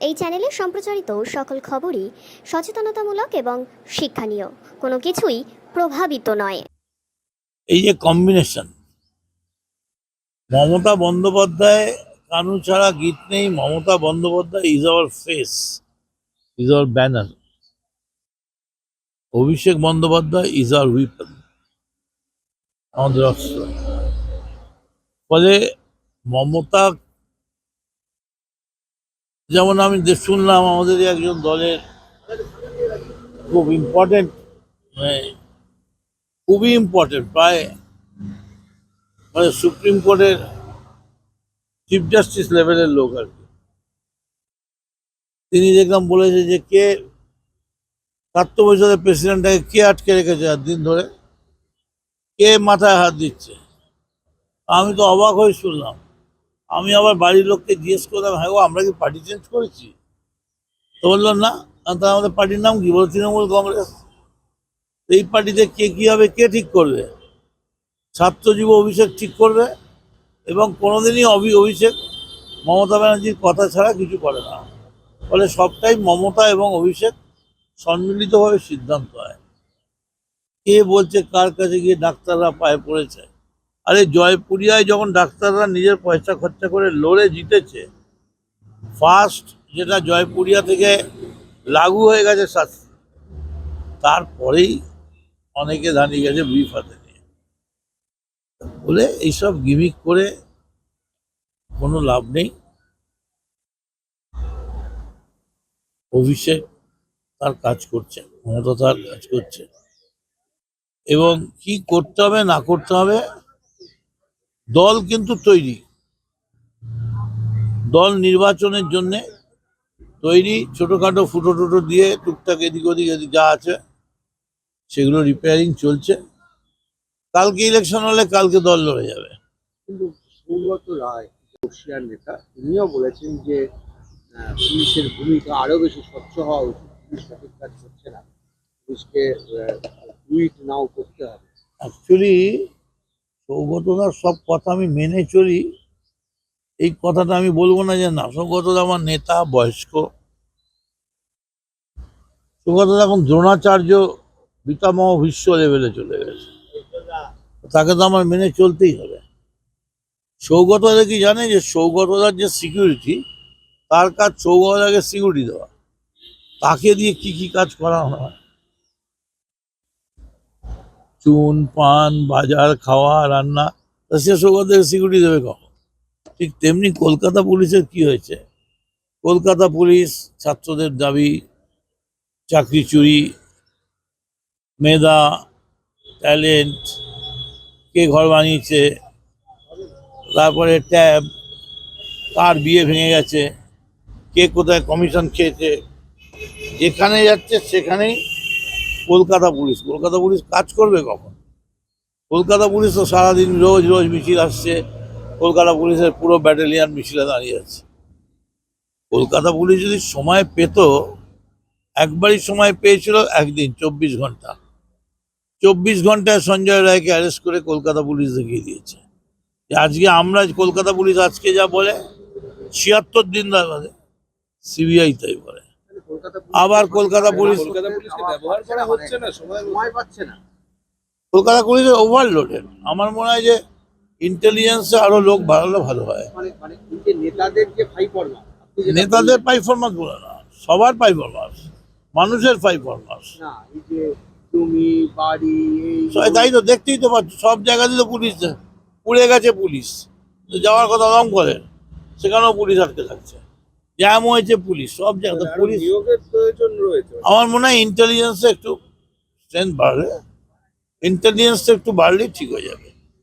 এই চ্যানেলে সম্প্রচারিত সকল খবরই সচেতনতামূলক এবং শিক্ষণীয়, কোনো কিছুই প্রভাবিত নয়। এই যে কম্বিনেশন, মমতা বন্দ্যোপাধ্যায় কানু ছাড়া গীত নেই। Mamata Bandyopadhyay is our face, is our banner. Abhishek Bandyopadhyay is our weapon, আমাদের অস্ত্র। ফলে মমতা, যেমন আমি শুনলাম আমাদের একজন দলের খুব ইম্পর্টেন্ট, খুবই ইম্পর্টেন্ট, প্রায় সুপ্রিম কোর্টের চিফ জাস্টিস লেভেলের লোক আর কি, তিনি দেখলাম বলেছে যে কে ৭০ বছরের প্রেসিডেন্টটাকে কে আটকে রেখেছে আর দিন ধরে, কে মাথায় হাত দিচ্ছে। আমি তো অবাক হয়ে শুনলাম। আমি আবার বাড়ির লোককে জিজ্ঞেস করলাম, হ্যাঁ গো আমরা কি পার্টি চেঞ্জ করেছি? তো বললো না। তা আমাদের পার্টির নাম কি? বলো তৃণমূল কংগ্রেস। এই পার্টিতে কে কি হবে কে ঠিক করবে? ছাত্র যুব অভিষেক ঠিক করবে, এবং কোনোদিনই অভিষেক মমতা ব্যানার্জির কথা ছাড়া কিছু করে না। ফলে সবটাই মমতা এবং অভিষেক সম্মিলিতভাবে সিদ্ধান্ত হয়। কে বলছে কার কাছে গিয়ে ডাক্তাররা পায়ে পড়েছে? আরে জয়পুরিয়ায় যখন ডাক্তাররা নিজের পয়সা খরচা করে লড়ে জিতেছে, ফার্স্ট যেটা জয়পুরিয়া থেকে লাগু হয়ে গেছে শাস্তি, তারপরেই অনেকে দাঁড়িয়ে গেছে ব্রিফ হাতে নিয়ে। বলে এইসব গিমিক করে কোনো লাভ নেই। অভিষেক তার কাজ করছে, মমতা তার কাজ করছে, এবং কি করতে হবে না করতে হবে দল কিন্তু তৈরি। দল নির্বাচনের জন্যে তৈরি। ছোটোখাটো ফুটো টুটো দিয়ে টুকটাক এদিক ওদিক যা আছে সেগুলো রিপেয়ারিং চলছে। কালকে ইলেকশন হলে কালকে দল লড়ে যাবে। কিন্তু সৌগত রায়, বর্ষিয়ার নেতা, তিনিও বলেছেন যে পুলিশের ভূমিকা আরো বেশি স্বচ্ছ হওয়া উচিত। পুলিশ সঠিক কাজ করছে না, পুলিশকে টুইট নাও করতে হবে। অ্যাকচুয়ালি সৌগতদার সব কথা আমি মেনে চলি, এই কথাটা আমি বলবো না যে না। সৌগতদা আমার নেতা, বয়স্ক। সৌগতদা এখন দ্রোণাচার্য পিতামহ ভীষ্ম লেভেলে চলে গেছে, তাকে তো আমার মেনে চলতেই হবে। সৌগতদা কি জানে যে সৌগতদার যে সিকিউরিটি, তার কাজ সৌগতদাকে সিকিউরিটি দেওয়া। তাকে দিয়ে কি কি কাজ করা হয়, চুন পান বাজার খাওয়া রান্না, তা সে সৌগতদাকে সিকিউরিটি দেবে কখন? ঠিক তেমনি কলকাতা পুলিশের কি হয়েছে। কলকাতা পুলিশ ছাত্রদের দাবি, চাকরি চুরি, মেধা, ট্যালেন্ট, কে ঘর বানিয়েছে, তারপরে ট্যাব, কার বিয়ে ভেঙে গেছে, কে কোথায় কমিশন খেয়েছে, যেখানে যাচ্ছে সেখানেই কলকাতা পুলিশ। কলকাতা পুলিশ কাজ করবে কখন? কলকাতা পুলিশ তো সারাদিন রোজ রোজ মিছিল আসছে, কলকাতা পুলিশের পুরো ব্যাটালিয়ান মিছিলে দাঁড়িয়ে আছে। কলকাতা পুলিশ যদি সময় পেত, একবারই সময় পেয়েছিল, একদিন ২৪ ঘন্টা। ২৪ ঘন্টায় সঞ্জয় রায়কে অ্যারেস্ট করে কলকাতা পুলিশ দেখিয়ে দিয়েছে যে আজকে আমরা, কলকাতা পুলিশ আজকে যা বলে ৭৬ দিন বাদে সিবিআই তাই বলে। আবার কলকাতা পুলিশ ব্যবহার করা হচ্ছে না, সময় পাচ্ছে না। কলকাতা পুলিশের ওভারলোডেড। আমার মনে হয় যে ইন্টেলিজেন্সে আরো লোক বাড়ালে ভালো হয়। মানে নেতাদের যে পারফরম্যান্স, নেতাদের পারফরম্যান্স বলে না, সবার পারফরম্যান্স, মানুষের পারফরম্যান্স। না এই যে জমি বাড়ি, তাই তো দেখতেই তো পাচ্ছ, সব জায়গাতেই তো পুলিশ পুড়ে গেছে। পুলিশ যাওয়ার কথা রং করে, সেখানেও পুলিশ আটকে থাকছে। জ্যাম হয়েছে পুলিশ, সব জায়গাতে পুলিশ। নিয়োগের প্রয়োজন রয়েছে। আমার মনে হয় ইন্টেলিজেন্সে একটু স্ট্রেংথ বাড়লে, ইন্টেলিজেন্সটা একটু বাড়লেই ঠিক হয়ে যাবে।